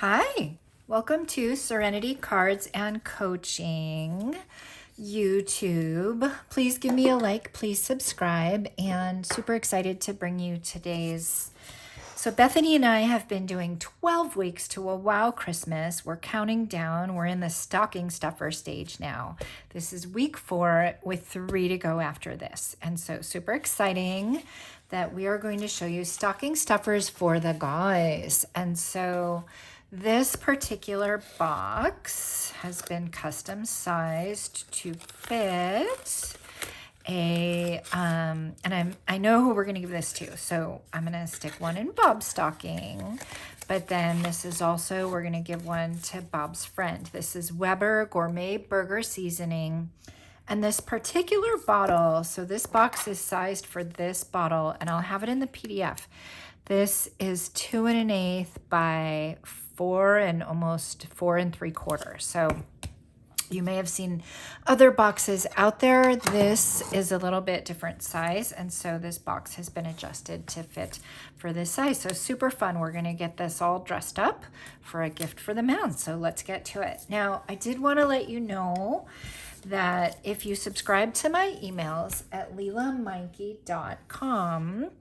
Hi, welcome to Serenity Cards and Coaching YouTube. Please give me a like, please subscribe, and super excited to bring you today's. So Bethany and I have been doing 12 weeks to a wow Christmas. We're counting down. We're in the stocking stuffer stage now. This is week 4 with 3 to go after this. And so super exciting that we are going to show you stocking stuffers for the guys. And so this particular box has been custom sized to fit I know who we're going to give this to. So I'm going to stick one in Bob's stocking, but then this is also, we're going to give one to Bob's friend. This is Weber Gourmet Burger Seasoning. And this particular bottle, so this box is sized for this bottle, and I'll have it in the PDF. This is 2 1/8 by 4 and almost 4 3/4. So you may have seen other boxes out there. This is a little bit different size, and so this box has been adjusted to fit for this size. So super fun. We're going to get this all dressed up for a gift for the man. So let's get to it. Now, I did want to let you know that if you subscribe to my emails at lelameinke.com,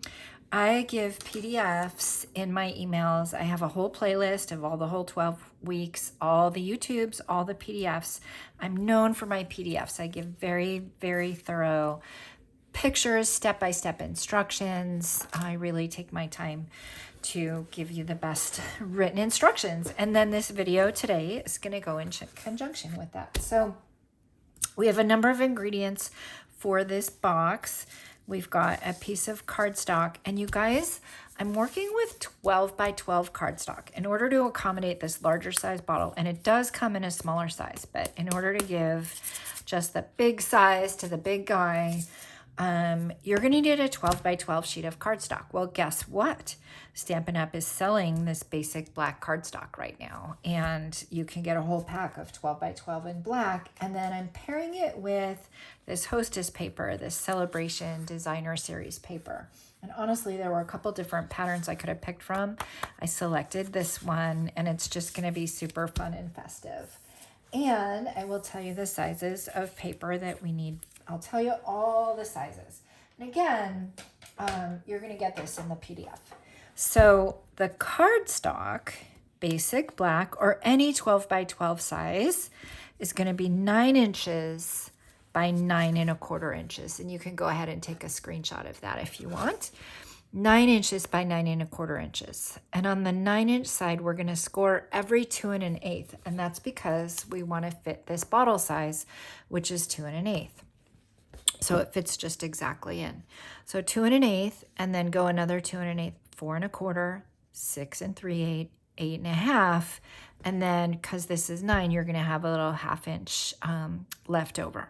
I give PDFs in my emails. I have a whole playlist of all the whole 12 weeks, all the YouTubes, all the PDFs. I'm known for my PDFs. I give very, very thorough pictures, step-by-step instructions. I really take my time to give you the best written instructions. And then this video today is going to go in conjunction with that. So we have a number of ingredients for this box. We've got a piece of cardstock, and you guys, I'm working with 12 by 12 cardstock in order to accommodate this larger size bottle, and it does come in a smaller size, but in order to give just the big size to the big guy, you're going to need a 12 by 12 sheet of cardstock. Well, guess what? Stampin' Up! Is selling this basic black cardstock right now, and you can get a whole pack of 12 by 12 in black, and then I'm pairing it with this Hostess paper, this Celebration Designer Series paper. And honestly, there were a couple different patterns I could have picked from. I selected this one, and it's just going to be super fun and festive. And I will tell you the sizes of paper that we need. I'll tell you all the sizes. And again, you're going to get this in the PDF. So the cardstock, basic black, or any 12 by 12 size, is going to be 9 inches by 9 1/4 inches. And you can go ahead and take a screenshot of that if you want. 9 inches by 9 1/4 inches. And on the 9-inch side, we're going to score every 2 1/8. And that's because we want to fit this bottle size, which is 2 1/8. So it fits just exactly in. So 2 1/8, and then go another 2 1/8, 4 1/4, 6 3/8, 8 1/2. And then, because this is 9, you're going to have a little 1/2 inch left over.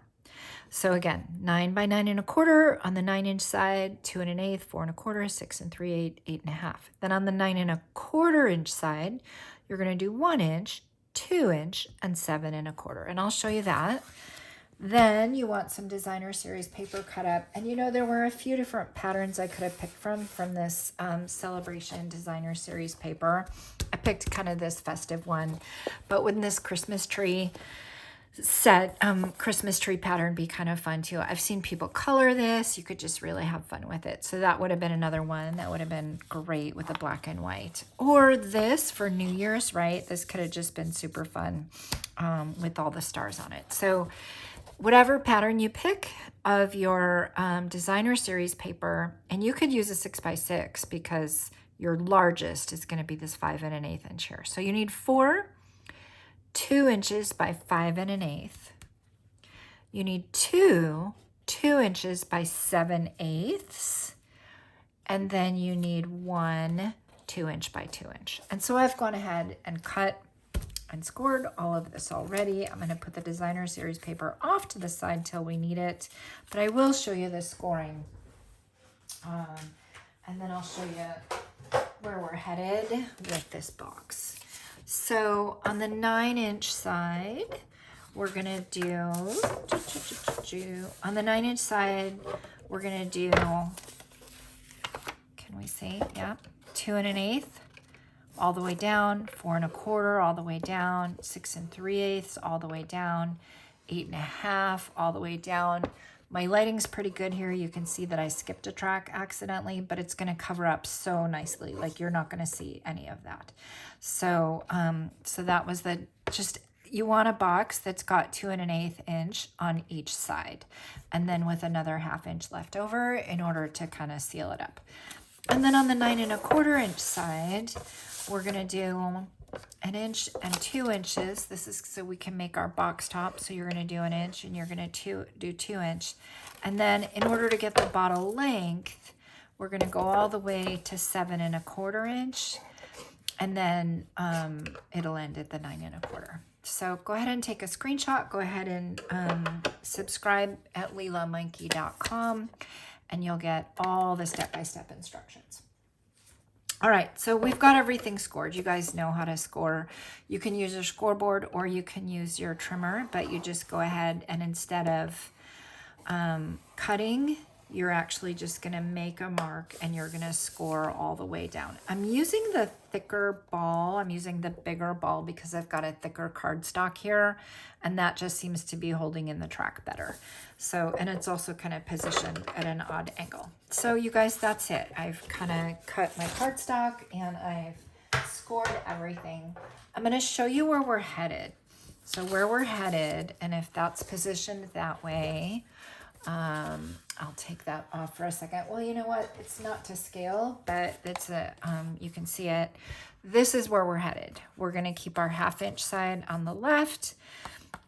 So again, 9 by 9 1/4 on the 9-inch side, 2 1/8, 4 1/4, 6 3/8, 8 1/2. Then on the 9 1/4 inch side, you're going to do 1 inch, 2 inch, and 7 1/4. And I'll show you that. Then you want some Designer Series paper cut up. And you know, there were a few different patterns I could have picked from this Celebration Designer Series paper. I picked kind of this festive one, but wouldn't this Christmas tree set, Christmas tree pattern be kind of fun too? I've seen people color this. You could just really have fun with it. So that would have been another one that would have been great with the black and white. Or this for New Year's, right? This could have just been super fun with all the stars on it. So whatever pattern you pick of your Designer Series paper, and you could use a 6 by 6 because your largest is going to be this 5 1/8 inch here. So you need 4 2 inches by 5 1/8. You need 2 inches by 7/8. And then you need 1 2 inch by 2 inch. And so I've gone ahead and cut and scored all of this already. I'm going to put the Designer Series paper off to the side till we need it, but I will show you the scoring. And then I'll show you where we're headed with this box. So on the 9-inch side, we're going to do, on the 9-inch side, we're going to do, can we see? Yeah, 2 1/8, all the way down, 4 1/4 all the way down, 6 3/8 all the way down, 8 1/2 all the way down. My lighting's pretty good here. You can see that I skipped a track accidentally, but it's gonna cover up so nicely. Like you're not gonna see any of that. So, so that was you want a box that's got 2 1/8 inch on each side, and then with another 1/2 inch left over in order to kind of seal it up. And then on the 9 1/4 inch side, we're gonna do 1 inch and 2 inches. This is so we can make our box top. So you're gonna do 1 inch and you're gonna do 2 inch. And then in order to get the bottle length, we're gonna go all the way to 7 1/4 inch. And then it'll end at the 9 1/4. So go ahead and take a screenshot. Go ahead and subscribe at LelaMonkey.com and you'll get all the step-by-step instructions. All right, so we've got everything scored. You guys know how to score. You can use your scoreboard or you can use your trimmer, but you just go ahead and instead of cutting, you're actually just gonna make a mark and you're gonna score all the way down. I'm using the thicker ball. I'm using the bigger ball because I've got a thicker cardstock here and that just seems to be holding in the track better. So, and it's also kind of positioned at an odd angle. So you guys, that's it. I've kind of cut my cardstock and I've scored everything. I'm gonna show you where we're headed. So where we're headed, and if that's positioned that way, I'll take that off for a second. Well, you know what? It's not to scale, but it's you can see it. This is where we're headed. We're going to keep our 1/2 inch side on the left.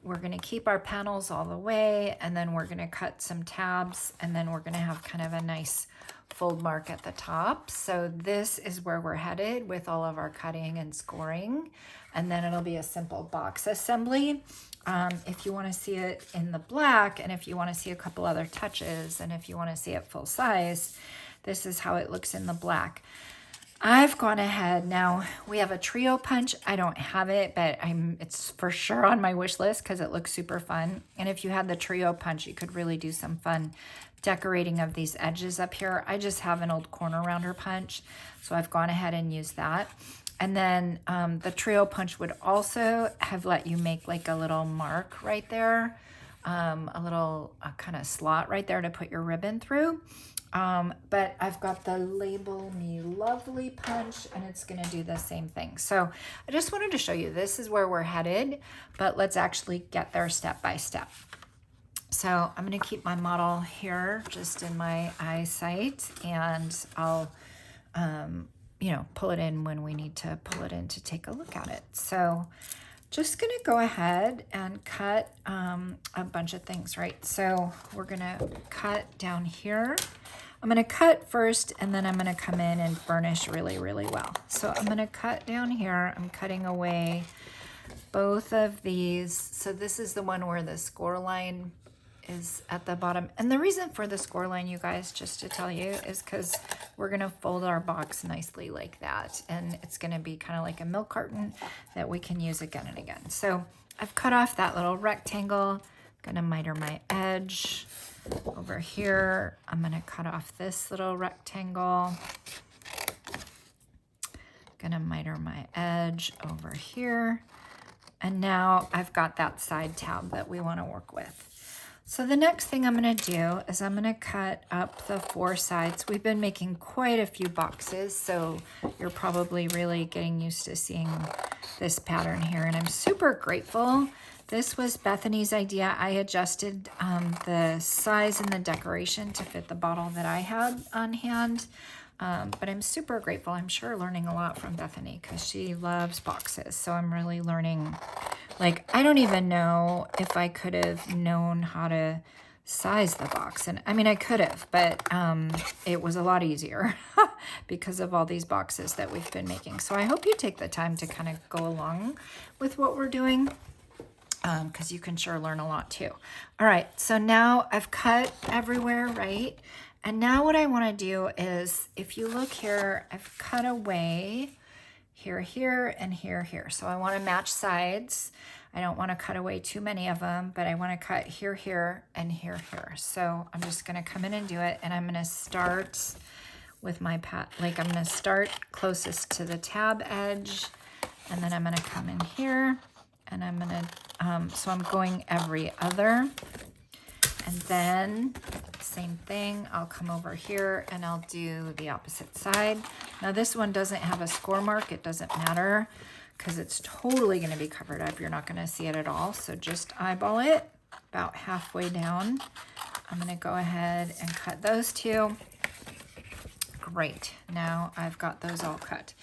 We're going to keep our panels all the way, and then we're going to cut some tabs, and then we're going to have kind of a nice fold mark at the top. So this is where we're headed with all of our cutting and scoring, and then it'll be a simple box assembly. If you want to see it in the black, and if you want to see a couple other touches, and if you want to see it full size, this is how it looks in the black. I've gone ahead. Now we have a trio punch. I don't have it, but it's for sure on my wish list because it looks super fun. And if you had the trio punch, you could really do some fun decorating of these edges up here. I just have an old corner rounder punch, so I've gone ahead and used that. And then the trio punch would also have let you make like a little mark right there, a little kind of slot right there to put your ribbon through. But I've got the Label Me Lovely punch and it's gonna do the same thing. So I just wanted to show you this is where we're headed, but let's actually get there step by step. So I'm gonna keep my model here just in my eyesight and I'll, you know, pull it in when we need to pull it in to take a look at it. So just gonna go ahead and cut a bunch of things, right? So we're gonna cut down here. I'm gonna cut first and then I'm gonna come in and burnish really, really well. So I'm gonna cut down here. I'm cutting away both of these. So this is the one where the score line is at the bottom. And the reason for the score line, you guys, just to tell you, is because we're gonna fold our box nicely like that. And it's gonna be kind of like a milk carton that we can use again and again. So I've cut off that little rectangle, gonna miter my edge over here. I'm gonna cut off this little rectangle. Gonna miter my edge over here. And now I've got that side tab that we wanna work with. So the next thing I'm gonna do is I'm gonna cut up the 4 sides. We've been making quite a few boxes, so you're probably really getting used to seeing this pattern here, and I'm super grateful. This was Bethany's idea. I adjusted the size and the decoration to fit the bottle that I had on hand, but I'm super grateful. I'm sure learning a lot from Bethany because she loves boxes, so I'm really learning. Like, I don't even know if I could have known how to size the box. And I mean, I could have, but it was a lot easier because of all these boxes that we've been making. So I hope you take the time to kind of go along with what we're doing because you can sure learn a lot too. All right, so now I've cut everywhere, right? And now what I want to do is, if you look here, I've cut away here, here, and here, here. So I want to match sides. I don't want to cut away too many of them, but I want to cut here, here, and here, here. So I'm just going to come in and do it. And I'm going to start with my like I'm gonna start closest to the tab edge, and then I'm gonna come in here, and I'm gonna, so I'm going every other, and then same thing, I'll come over here and I'll do the opposite side. Now this one doesn't have a score mark, it doesn't matter, because it's totally gonna be covered up. You're not gonna see it at all, so just eyeball it about halfway down. I'm gonna go ahead and cut those two. Great, now I've got those all cut.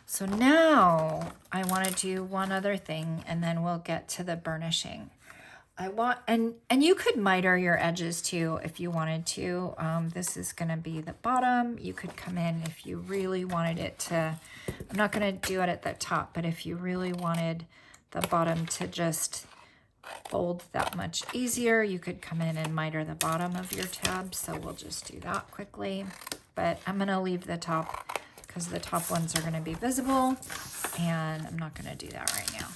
So now I wanna do one other thing, and then we'll get to the burnishing. I want, and you could miter your edges too if you wanted to. This is gonna be the bottom. You could come in if you really wanted it to, I'm not gonna do it at the top, but if you really wanted the bottom to just fold that much easier, you could come in and miter the bottom of your tab. So we'll just do that quickly, but I'm gonna leave the top because the top ones are gonna be visible, and I'm not gonna do that right now.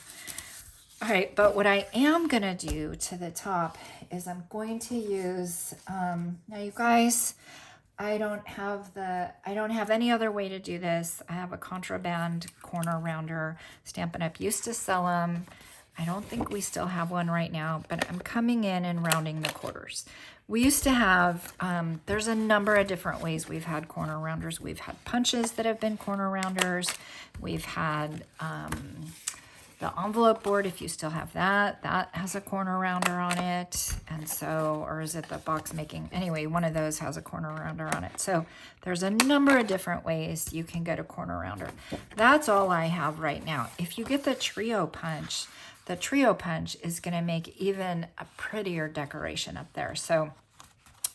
All right, but what I am gonna do to the top is I'm going to use, now you guys, I don't have any other way to do this. I have a contraband corner rounder, Stampin' Up! Used to sell them. I don't think we still have one right now, but I'm coming in and rounding the quarters. We used to have, there's a number of different ways we've had corner rounders. We've had punches that have been corner rounders. We've had, the envelope board, if you still have that, that has a corner rounder on it. And so, or is it the box making? Anyway, one of those has a corner rounder on it. So there's a number of different ways you can get a corner rounder. That's all I have right now. If you get the trio punch is gonna make even a prettier decoration up there. So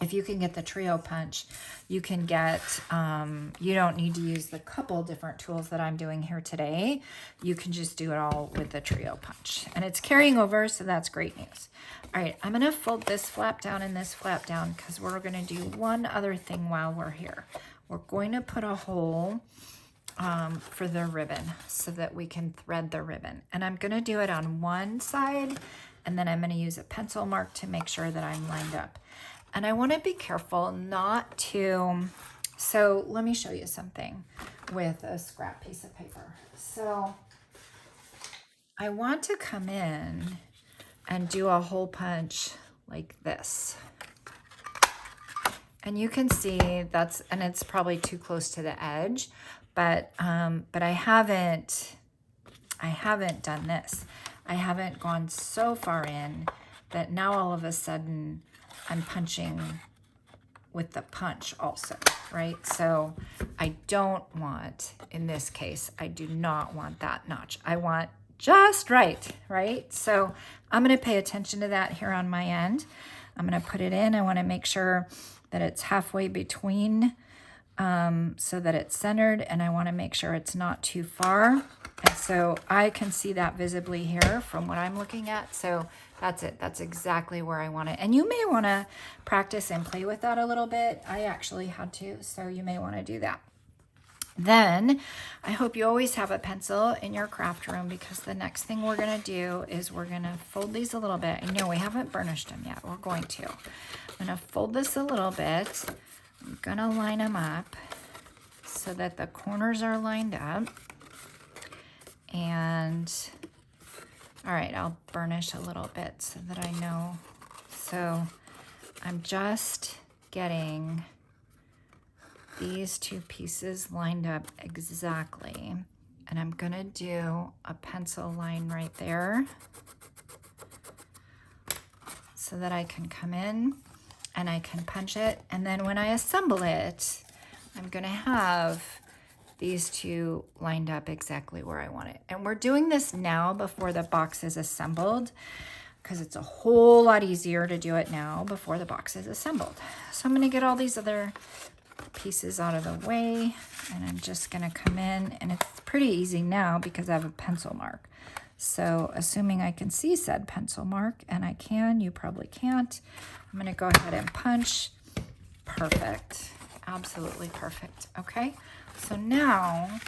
if you can get the trio punch, you can get, you don't need to use the couple different tools that I'm doing here today. You can just do it all with the trio punch. And it's carrying over, so that's great news. All right, I'm gonna fold this flap down and this flap down because we're gonna do one other thing while we're here. We're going to put a hole for the ribbon so that we can thread the ribbon. And I'm gonna do it on one side, and then I'm gonna use a pencil mark to make sure that I'm lined up. And I want to be careful not to, so let me show you something with a scrap piece of paper. So I want to come in and do a hole punch like this. And you can see that's, and it's probably too close to the edge, but I haven't done this. I haven't gone so far in that now all of a sudden I'm punching with the punch also, right? So I don't want, in this case, I do not want that notch. I want just right? So I'm gonna pay attention to that here on my end. I'm gonna put it in. I wanna make sure that it's halfway between so that it's centered, and I wanna make sure it's not too far. And so I can see that visibly here from what I'm looking at. So that's it. That's exactly where I want it. And you may want to practice and play with that a little bit. I actually had to, so you may want to do that. Then I hope you always have a pencil in your craft room, because the next thing we're going to do is we're going to fold these a little bit. I know we haven't burnished them yet. We're going to. I'm going to fold this a little bit. I'm going to line them up so that the corners are lined up. And all right, I'll burnish a little bit so that I know. So I'm just getting these two pieces lined up exactly. And I'm gonna do a pencil line right there so that I can come in and I can punch it. And then when I assemble it, I'm gonna have these two lined up exactly where I want it. And we're doing this now before the box is assembled, because it's a whole lot easier to do it now before the box is assembled. So I'm gonna get all these other pieces out of the way, and I'm just gonna come in, and it's pretty easy now because I have a pencil mark. So assuming I can see said pencil mark, and I can, you probably can't, I'm gonna go ahead and punch. Perfect, absolutely perfect, okay? So now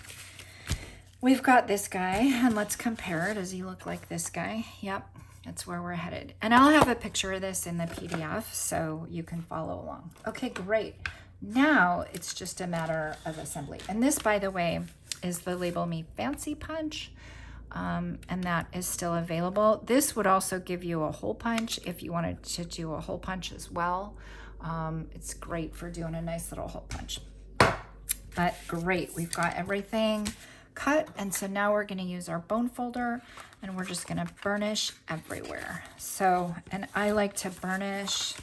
we've got this guy, and let's compare. Does he look like this guy? Yep, that's where we're headed. And I'll have a picture of this in the PDF so you can follow along. Okay, great. Now it's just a matter of assembly. And this, by the way, is the Label Me Fancy punch. And that is still available. This would also give you a hole punch if you wanted to do a hole punch as well. It's great for doing a nice little hole punch. But great, we've got everything cut. And so now we're gonna use our bone folder and we're just gonna burnish everywhere. So, and I like to burnish.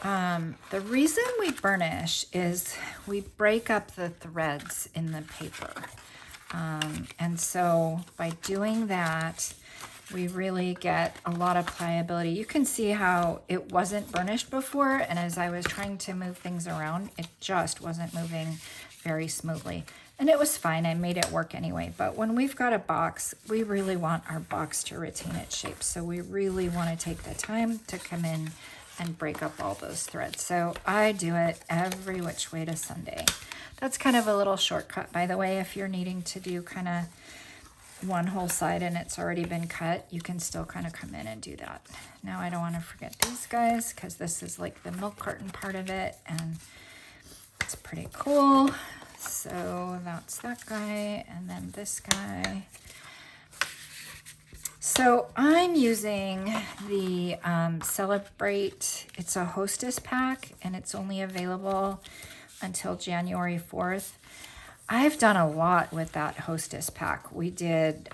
The reason we burnish is we break up the threads in the paper. And so by doing that, we really get a lot of pliability. You can see how it wasn't burnished before, and as I was trying to move things around, it just wasn't moving very smoothly. And it was fine, I made it work anyway. But when we've got a box, we really want our box to retain its shape. So we really want to take the time to come in and break up all those threads. So I do it every which way to Sunday. That's kind of a little shortcut, by the way. If you're needing to do kind of one whole side and it's already been cut, you can still kind of come in and do that. Now I don't want to forget these guys because this is like the milk carton part of it and it's pretty cool. So that's that guy and then this guy. So I'm using the Celebrate, it's a Hostess pack and it's only available until January 4th. I've done a lot with that Hostess pack. We did,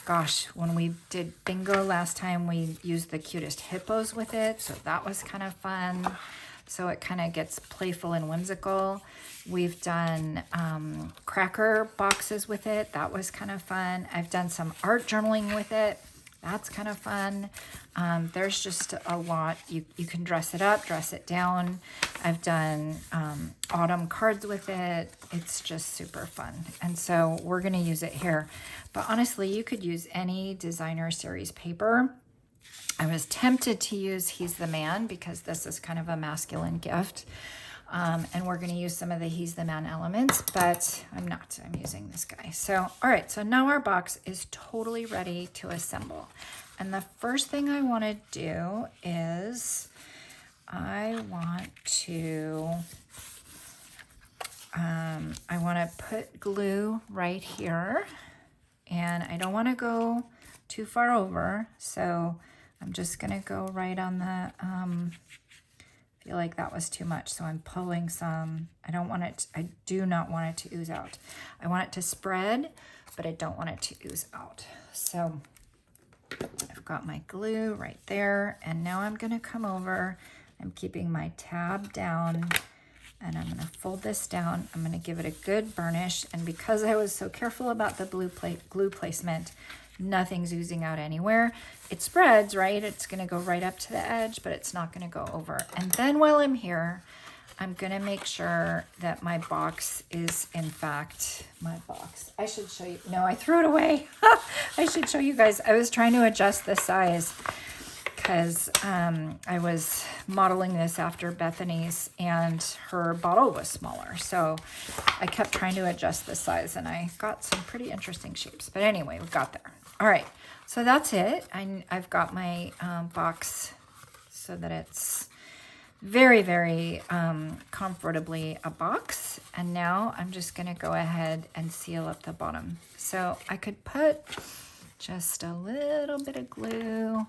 gosh, when we did bingo last time, we used the cutest hippos with it. So that was kind of fun. So it kind of gets playful and whimsical. We've done cracker boxes with it. That was kind of fun. I've done some art journaling with it. That's kind of fun. There's just a lot. You can dress it up, dress it down. I've done autumn cards with it. It's just super fun. And so we're going to use it here. But honestly, you could use any designer series paper. I was tempted to use He's the Man because this is kind of a masculine gift. And we're going to use some of the He's the Man elements, but I'm not. I'm using this guy. So, all right. So now our box is totally ready to assemble. And the first thing I want to do is I want to put glue right here. And I don't want to go too far over. So I'm just going to go right on the... feel like that was too much, so I'm pulling some. I do not want it to ooze out. I want it to spread, but I don't want it to ooze out. So I've got my glue right there, and now I'm gonna come over. I'm keeping my tab down, and I'm gonna fold this down. I'm gonna give it a good burnish, and because I was so careful about the glue placement, nothing's oozing out anywhere. It spreads, right? It's gonna go right up to the edge, but it's not gonna go over. And then while I'm here, I'm gonna make sure that my box is in fact my box. I should show you. No, I threw it away. I should show you guys. I was trying to adjust the size because I was modeling this after Bethany's and her bottle was smaller. So I kept trying to adjust the size and I got some pretty interesting shapes. But anyway, we got there. All right, so that's it. I've got my box so that it's very, very comfortably a box. And now I'm just gonna go ahead and seal up the bottom. So I could put just a little bit of glue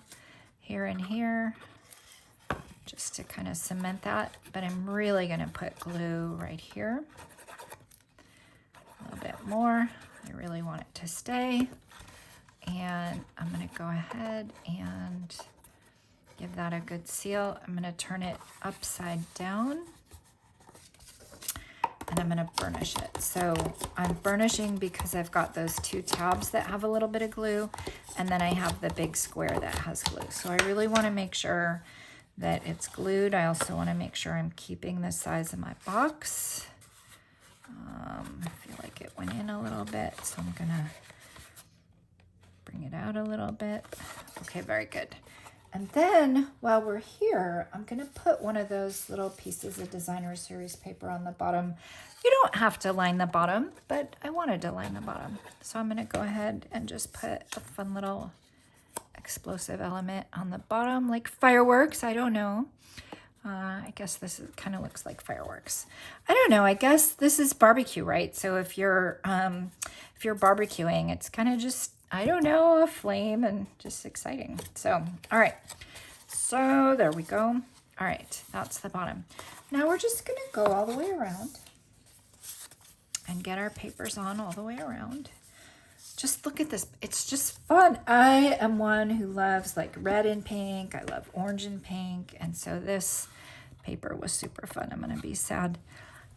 here and here just to kind of cement that, but I'm really gonna put glue right here. A little bit more. I really want it to stay. And I'm gonna go ahead and give that a good seal. I'm gonna turn it upside down and I'm gonna burnish it. So I'm burnishing because I've got those two tabs that have a little bit of glue and then I have the big square that has glue. So I really wanna make sure that it's glued. I also wanna make sure I'm keeping the size of my box. I feel like it went in a little bit, so I'm gonna bring it out a little bit. Okay, very good. And then while we're here, I'm gonna put one of those little pieces of designer series paper on the bottom. You don't have to line the bottom, but I wanted to line the bottom. So I'm gonna go ahead and just put a fun little explosive element on the bottom, like fireworks, I don't know. I guess this kind of looks like fireworks. I don't know. I guess this is barbecue, right? So if you're barbecuing, it's kind of just, I don't know, a flame and just exciting. So, all right. So there we go. All right, that's the bottom. Now we're just gonna go all the way around and get our papers on all the way around. Just look at this. It's just fun. I am one who loves like red and pink. I love orange and pink. And so this paper was super fun. I'm going to be sad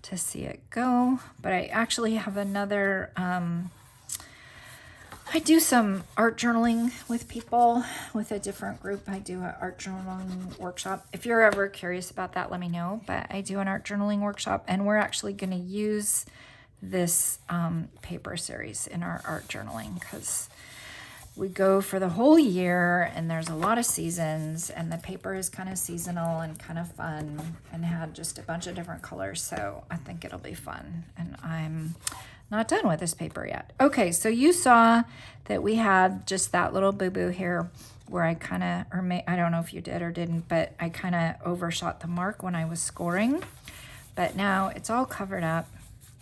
to see it go. But I actually have another, I do some art journaling with people with a different group. I do an art journaling workshop. If you're ever curious about that, let me know. But I do an art journaling workshop, and we're actually going to use this paper series in our art journaling because we go for the whole year and there's a lot of seasons, and the paper is kind of seasonal and kind of fun and had just a bunch of different colors. So I think it'll be fun, and I'm not done with this paper yet. Okay, so you saw that we had just that little boo-boo here where I kind of, I don't know if you did or didn't, but I kind of overshot the mark when I was scoring. But now it's all covered up,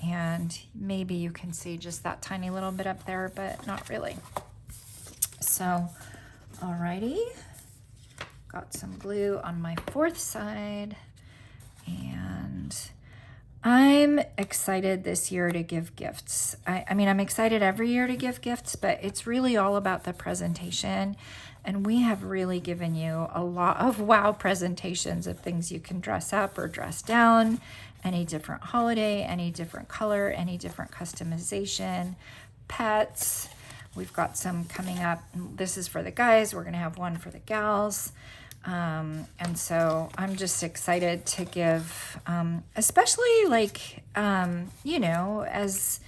and maybe you can see just that tiny little bit up there, but not really. So, alrighty, got some glue on my fourth side, and I'm excited this year to give gifts. I mean, I'm excited every year to give gifts, but it's really all about the presentation. And we have really given you a lot of wow presentations of things you can dress up or dress down, any different holiday, any different color, any different customization, pets. We've got some coming up. This is for the guys. We're going to have one for the gals. And so I'm just excited to give, especially like, you know, as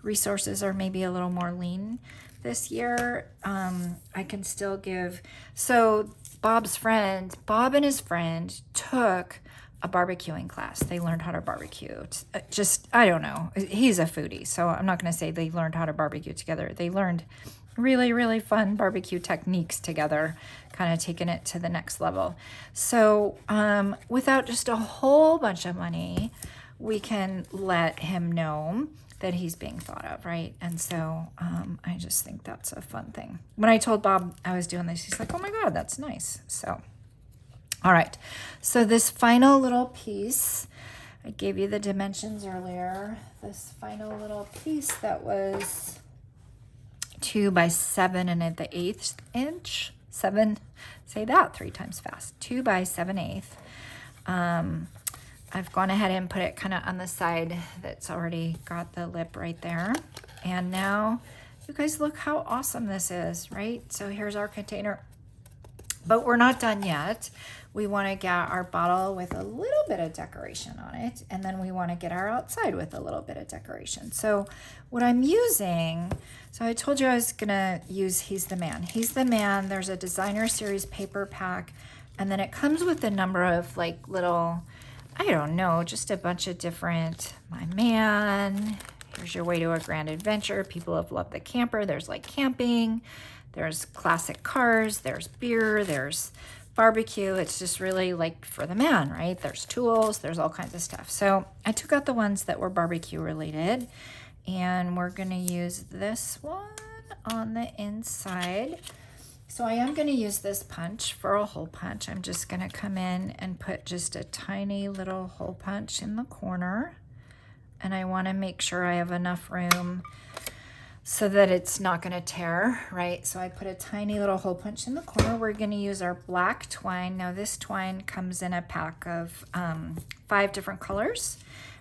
resources are maybe a little more lean this year, I can still give. So Bob and his friend took a barbecuing class. They learned how to barbecue. Just, I don't know. He's a foodie, so I'm not going to say they learned how to barbecue together. They learned really, really fun barbecue techniques together, kind of taking it to the next level. So without just a whole bunch of money, we can let him know that he's being thought of, right? And so I just think that's a fun thing. When I told Bob I was doing this, he's like, oh my God, that's nice. So, all right. So this final little piece, I gave you the dimensions earlier. This final little piece that was 2 by 7 and at the 1/8 inch, 7, say that 3 times fast, 2 by 7/8. I've gone ahead and put it kind of on the side that's already got the lip right there. And now you guys look how awesome this is, right? So here's our container, but we're not done yet. We want to get our bottle with a little bit of decoration on it, and then we want to get our outside with a little bit of decoration. So what I'm using, so I told you I was gonna use He's the Man. He's the Man, there's a designer series paper pack, and then it comes with a number of like little, I don't know, just a bunch of different, my man, here's your way to a grand adventure. People have loved the camper. There's like camping, there's classic cars, there's beer, there's barbecue. It's just really like for the man, right? There's tools, there's all kinds of stuff. So I took out the ones that were barbecue related, and we're gonna use this one on the inside. So I am gonna use this punch for a hole punch. I'm just gonna come in and put just a tiny little hole punch in the corner, and I wanna make sure I have enough room so that it's not gonna tear, right? So I put a tiny little hole punch in the corner. We're gonna use our black twine. Now this twine comes in a pack of 5 different colors.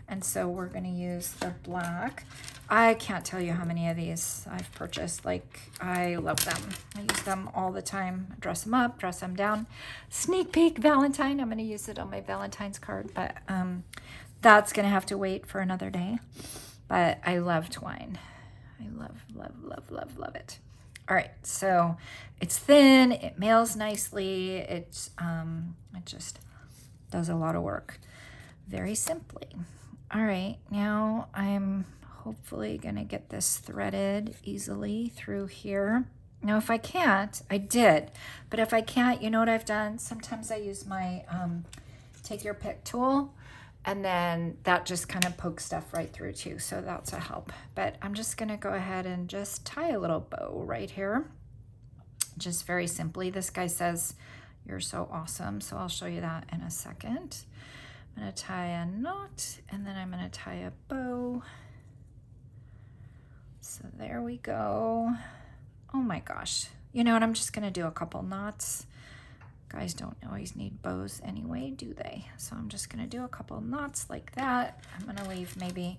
And so we're gonna use the black. I can't tell you how many of these I've purchased. Like, I love them. I use them all the time. Dress them up, dress them down. Sneak peek Valentine. I'm gonna use it on my Valentine's card, but that's gonna have to wait for another day. But I love twine. I love it. All right, so it's thin, it mails nicely, it just does a lot of work very simply. All right, now I'm hopefully gonna get this threaded easily through here. Now if I can't, I did, but if I can't, you know what I've done? Sometimes I use my take your pick tool, and then that just kind of pokes stuff right through too. So that's a help. But I'm just gonna go ahead and just tie a little bow right here. Just very simply. This guy says, "You're so awesome." So I'll show you that in a second. I'm gonna tie a knot, and then I'm gonna tie a bow. So there we go. Oh my gosh. You know what, I'm just gonna do a couple knots. Guys don't always need bows anyway, do they? So I'm just gonna do a couple knots like that. I'm gonna leave maybe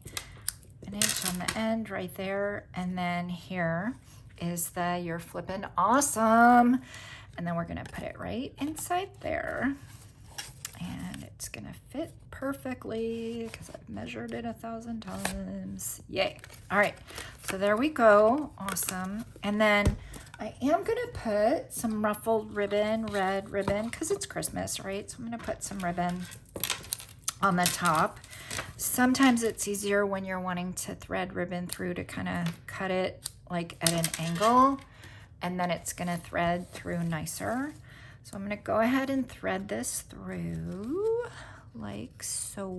an inch on the end right there. And then here is the "You're flippin' awesome." And then we're gonna put it right inside there. And it's gonna fit perfectly because I've measured it 1,000 times. Yay. All right, so there we go. Awesome. And then I am gonna put some ruffled ribbon, red ribbon, because it's Christmas, right? So I'm gonna put some ribbon on the top. Sometimes it's easier when you're wanting to thread ribbon through to kind of cut it like at an angle, and then it's gonna thread through nicer. So I'm gonna go ahead and thread this through like so.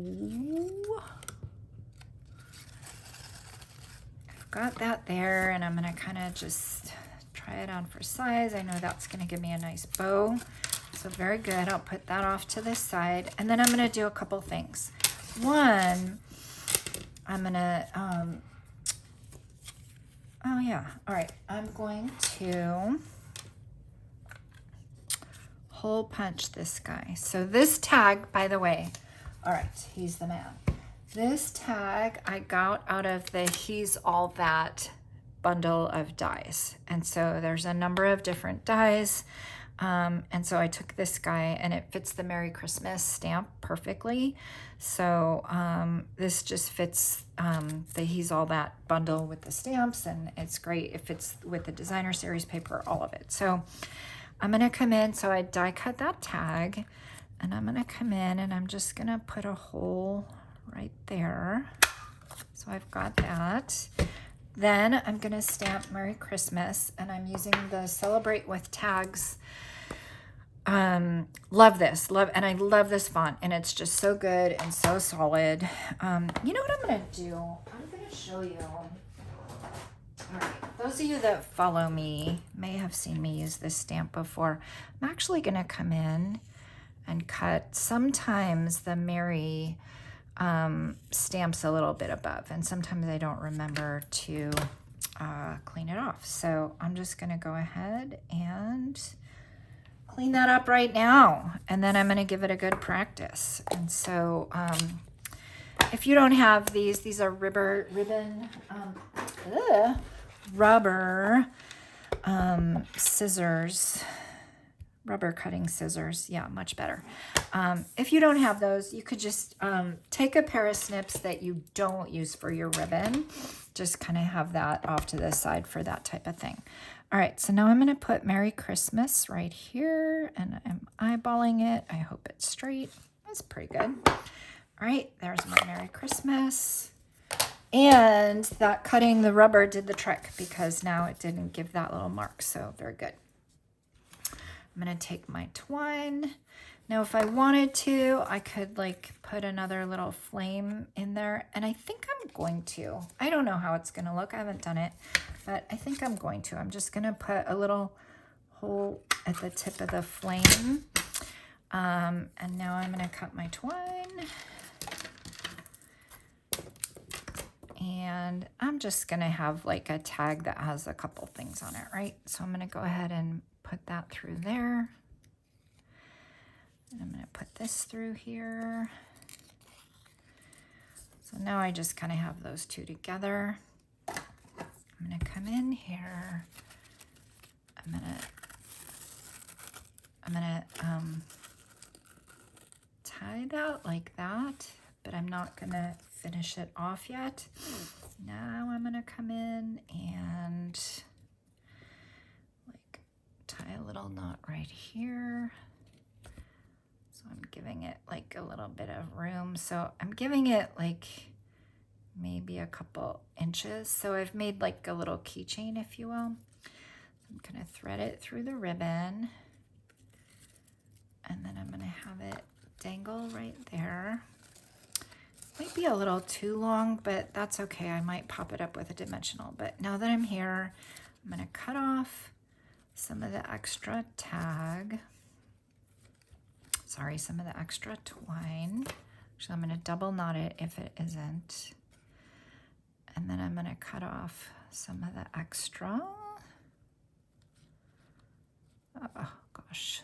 I've got that there, and I'm gonna kind of just try it on for size. I know that's gonna give me a nice bow. So very good, I'll put that off to this side. And then I'm gonna do a couple things. One, I'm gonna, oh yeah, all right. I'm going to hole punch this guy. So this tag, by the way, all right, he's the man. This tag I got out of the He's All That bundle of dies. And so there's a number of different dies. And so I took this guy, and it fits the Merry Christmas stamp perfectly. So this just fits the He's All That bundle with the stamps, and it's great. It fits with the designer series paper, all of it. So I'm gonna come in, so I die cut that tag, and I'm gonna come in and I'm just gonna put a hole right there. So I've got that. Then I'm gonna stamp Merry Christmas, and I'm using the Celebrate with Tags. Love this, and I love this font, and it's just so good and so solid. You know what I'm gonna do? I'm gonna show you. All right, those of you that follow me may have seen me use this stamp before. I'm actually gonna come in and cut sometimes the Merry stamps a little bit above, and sometimes I don't remember to clean it off. So I'm just gonna go ahead and clean that up right now, and then I'm gonna give it a good practice. And so if you don't have these are rubber scissors, rubber cutting scissors. Yeah, much better. If you don't have those, you could just take a pair of snips that you don't use for your ribbon. Just kind of have that off to the side for that type of thing. All right, so now I'm going to put Merry Christmas right here, and I'm eyeballing it. I hope it's straight. That's pretty good. All right, there's my Merry Christmas. And that cutting the rubber did the trick, because now it didn't give that little mark, so very good. I'm gonna take my twine. Now, if I wanted to, I could like put another little flame in there, and I think I'm going to. I don't know how it's gonna look, I haven't done it, but I think I'm going to. I'm just gonna put a little hole at the tip of the flame. And now I'm gonna cut my twine. And I'm just gonna have like a tag that has a couple things on it, right? So I'm gonna go ahead and put that through there. And I'm gonna put this through here. So now I just kind of have those two together. I'm gonna come in here. I'm gonna tie that like that, but I'm not gonna finish it off yet. Now I'm gonna come in and like tie a little knot right here. So I'm giving it like a little bit of room. So I'm giving it like maybe a couple inches. So I've made like a little keychain, if you will. I'm gonna thread it through the ribbon, and then I'm gonna have it dangle right there. Might be a little too long, but that's okay. I might pop it up with a dimensional. But now that I'm here, I'm going to cut off some of the extra tag. Sorry, some of the extra twine. So I'm going to double knot it if it isn't. And then I'm going to cut off some of the extra. Oh, gosh.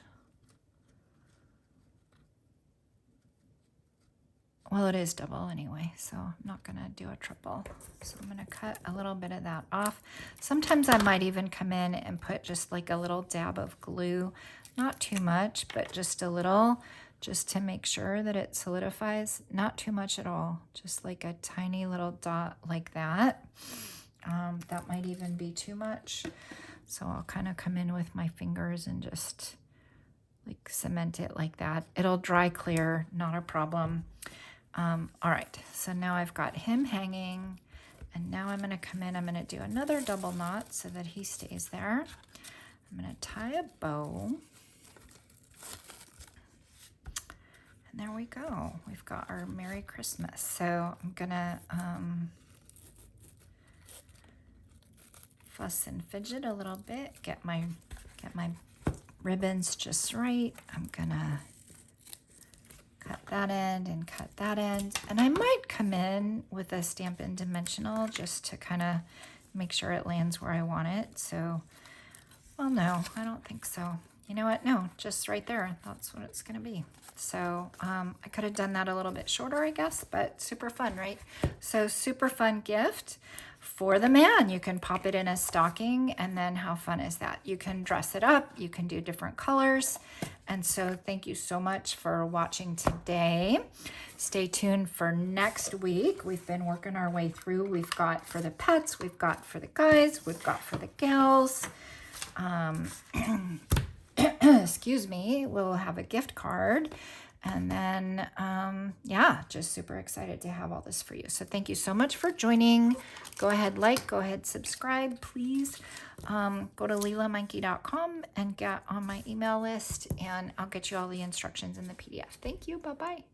Well, it is double anyway, so I'm not going to do a triple. So I'm going to cut a little bit of that off. Sometimes I might even come in and put just like a little dab of glue. Not too much, but just a little, just to make sure that it solidifies. Not too much at all, just like a tiny little dot like that. That might even be too much. So I'll kind of come in with my fingers and just like cement it like that. It'll dry clear, not a problem. All right, so now I've got him hanging, and now I'm going to come in. I'm going to do another double knot so that he stays there. I'm going to tie a bow. And there we go. We've got our Merry Christmas. So I'm going to fuss and fidget a little bit, get my ribbons just right. I'm going to cut that end and cut that end. And I might come in with a Stampin' Dimensional just to kind of make sure it lands where I want it. So, well, no, I don't think so. You know what? No, just right there. That's what it's going to be. So I could have done that a little bit shorter, I guess, but super fun, right? So super fun gift for the man. You can pop it in a stocking, and then how fun is that? You can dress it up. You can do different colors. And so thank you so much for watching today. Stay tuned for next week. We've been working our way through. We've got for the pets, we've got for the guys, we've got for the gals. Excuse me, we'll have a gift card. And then, yeah, just super excited to have all this for you. So thank you so much for joining. Go ahead, like, go ahead, subscribe, please. Go to LelaMonkey.com and get on my email list, and I'll get you all the instructions in the PDF. Thank you. Bye-bye.